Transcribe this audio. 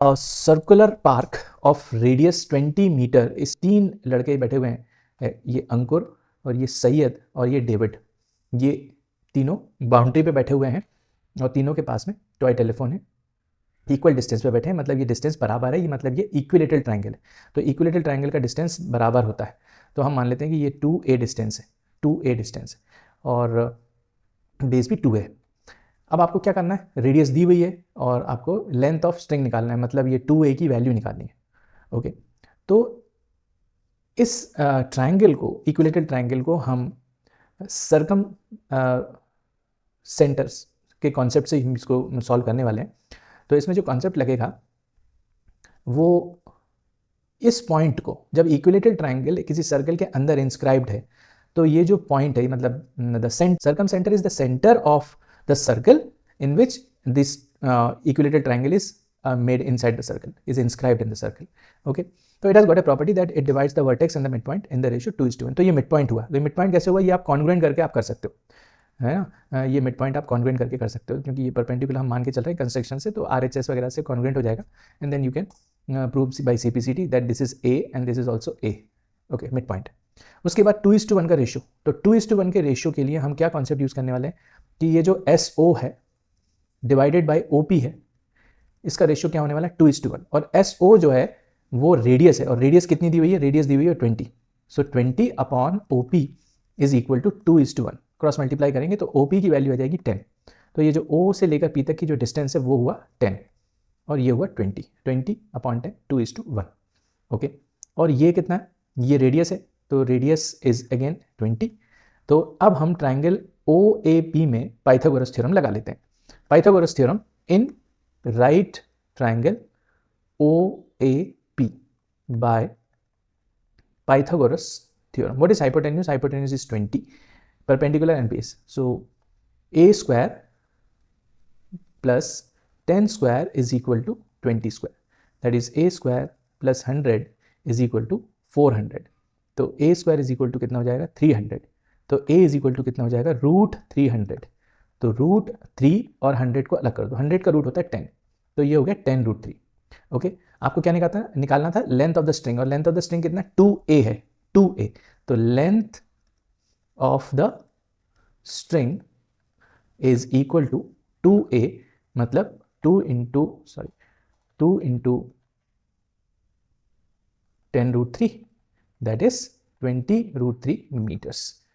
Circular park of radius 20 metre, इस 3 लड़के बैठे हुए हैं, ये अंकुर और ये सैयद और ये डेविड, ये तीनों बाउंड्री पे बैठे हुए हैं और तीनों के पास में टॉय टेलीफोन है, इक्वल डिस्टेंस पे बैठे हैं, मतलब ये डिस्टेंस बराबर है, ये मतलब ये इक्विलेटरल ट्रायंगल है। तो इक्विलेटरल ट्रायंगल का डिस्टेंस बराबर होता है, तो हम मान लेते हैं कि ये 2a डिस्टेंस है, 2a डिस्टेंस है और बेस भी 2 है। अब आपको क्या करना है, रेडियस दी हुई है और आपको लेंथ ऑफ स्ट्रिंग निकालना है, मतलब ये 2a की वैल्यू निकालनी है। ओके, तो इस ट्रायंगल को, इक्विलेटरल ट्रायंगल को हम सरकम सेंटर्स के कॉन्सेप्ट से हम इसको सॉल्व करने वाले हैं। तो इसमें जो कॉन्सेप्ट लगेगा वो इस पॉइंट को, जब इक्विलेटरल ट्रायंगल किसी सर्कल के अंदर इंस्क्राइब्ड है, तो ये जो पॉइंट है, मतलब the circum centre is the centre of the circle in which this equilateral triangle is made inside the circle, is inscribed in the circle. Okay, तो it has got a property that it divides the vertex and the midpoint in the ratio 2:1. तो ये midpoint हुआ, तो midpoint कैसे हुआ, ये आप congruent करके आप कर सकते हो, है ना, ये midpoint आप congruent करके कर सकते हो, क्योंकि ये perpendicular हम मान के चल रहे हैं कंस्ट्रक्शन से, तो RHS वगैरह से congruent हो जाएगा, and then you can prove by CPCT that this is A and this is also A. Okay, midpoint. उसके बाद 2:1 का रेशियो, तो 2:1 के रेशियो के लिए हम क्या कॉन्सेप्ट यूज करने वाले हैं कि ये जो SO है डिवाइडेड बाय OP है, इसका रेशियो क्या होने वाला है 2:1, और SO जो है वो रेडियस है, और रेडियस कितनी दी हुई है, रेडियस दी हुई है 20, so 20 upon OP is equal to 2:1, cross multiply करेंगे तो OP की वैल्यू आ जाएगी 10, तो ये जो O से लेकर P तक की जो डिस्टेंस है वो हुआ 10 और ये हुआ 20 अपॉन 10, 2:1। ओके, और ये कितना है, ये रेडियस है, तो रेडियस इज अगेन 20। तो अब हम ट्राइंगल OAP में पाइथागोरस थ्योरम लगा लेते हैं। Pythagoras theorem in right triangle OAP by Pythagoras theorem. What is hypotenuse? Hypotenuse is 20, perpendicular and base. So a square plus 10 square is equal to 20 square. That is a square plus 100 is equal to 400. तो a square is equal to कितना हो जाएगा 300, तो a is equal to कितना हो जाएगा √300। तो √3 और 100 को अलग कर दो, 100 का रूट होता है 10, तो ये हो गया 10√3। ओके, आपको क्या निकालना था लेंथ ऑफ द स्ट्रिंग, और लेंथ ऑफ द स्ट्रिंग कितना 2a है, 2a, तो length of the string is equal to 2a, मतलब 2 इंटू 10√3, that is 20√3 meters.